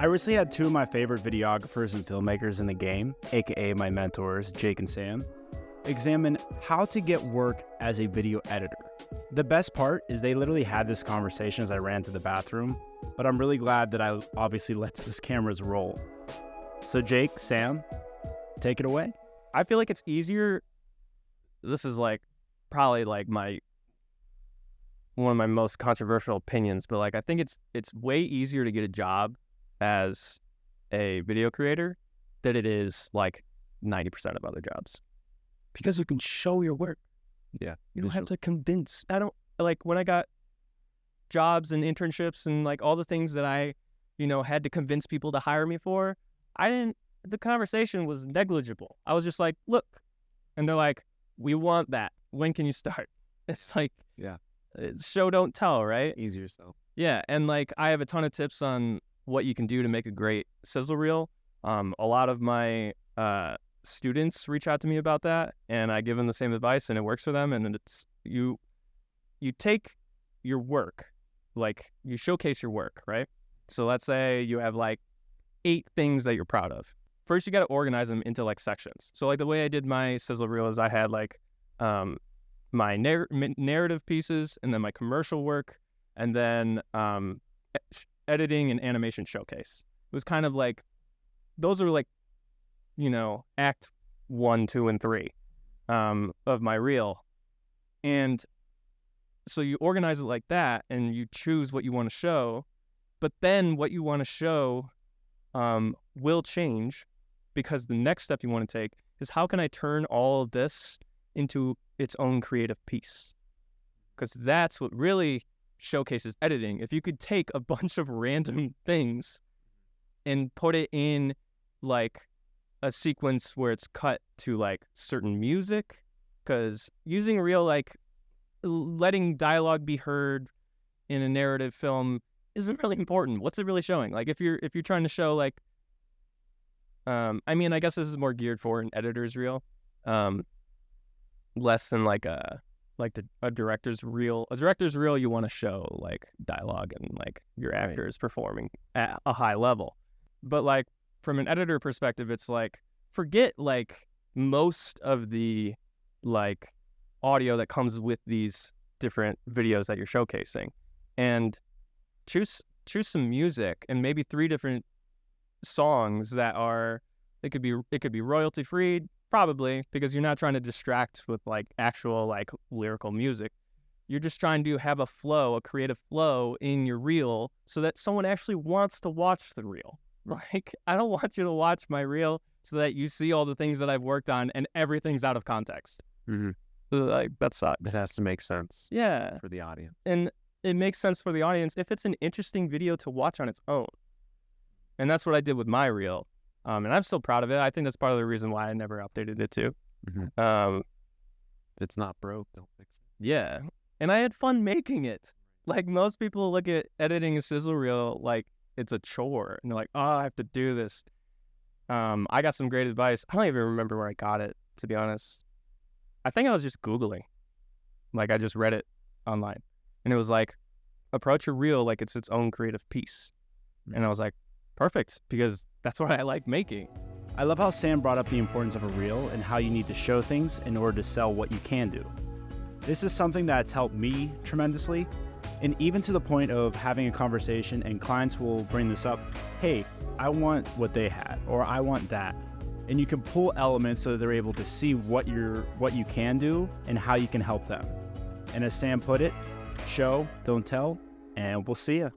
I recently had two of my favorite videographers and filmmakers in the game, aka my mentors, Jake and Sam, examine how to get work as a video editor. The best part is they literally had this conversation as I ran to the bathroom, but I'm really glad that I obviously let those cameras roll. So Jake, Sam, take it away. I feel like it's easier. This is probably one of my most controversial opinions, but I think it's way easier to get a job as a video creator than it is 90% of other jobs, because you can show your work. Yeah, you don't have to convince. I don't when I got jobs and internships and all the things that I had to convince people to hire me for. The conversation was negligible. I was just look, and they're like, we want that. When can you start? It's it's show don't tell, right? Easier so. Yeah, and I have a ton of tips on what you can do to make a great sizzle reel. A lot of my students reach out to me about that, and I give them the same advice, and it works for them. And it's you take your work, you showcase your work, right? So let's say you have 8 things that you're proud of. First, you got to organize them into sections. So the way I did my sizzle reel is I had my narrative pieces, and then my commercial work, and then editing and animation showcase. It was kind of those are act 1, 2, and 3 of my reel. And so you organize it like that, and you choose what you want to show, but then what you want to show will change, because the next step you want to take is, how can I turn all of this into its own creative piece? Because that's what really showcases editing. If you could take a bunch of random things and put it in a sequence where it's cut to certain music, because using a reel, letting dialogue be heard in a narrative film isn't really important. What's it really showing? If you're trying to show I guess this is more geared for an editor's reel, less than a director's reel. A director's reel, you want to show dialogue and your actors performing at a high level. But from an editor perspective, it's forget most of the audio that comes with these different videos that you're showcasing, and choose some music, and maybe 3 different songs that are, it could be royalty free, probably, because you're not trying to distract with actual lyrical music. You're just trying to have a creative flow in your reel, so that someone actually wants to watch the reel. I don't want you to watch my reel so that you see all the things that I've worked on and everything's out of context. Mm-hmm. That sucks. It has to make sense. Yeah, for the audience. And it makes sense for the audience if it's an interesting video to watch on its own. And that's what I did with my reel. And I'm still proud of it. I think that's part of the reason why I never updated it too. Mm-hmm. If it's not broke, don't fix it. Yeah. And I had fun making it. Most people look at editing a sizzle reel it's a chore. And they're like, oh, I have to do this. I got some great advice. I don't even remember where I got it, to be honest. I think I was just Googling. I just read it online. And it was approach your reel like it's its own creative piece. And I was perfect, because that's what I like making. I love how Sam brought up the importance of a reel and how you need to show things in order to sell what you can do. This is something that's helped me tremendously, and even to the point of having a conversation, and clients will bring this up. Hey, I want what they had, or I want that. And you can pull elements so that they're able to see what you can do and how you can help them. And as Sam put it, show, don't tell, and we'll see ya.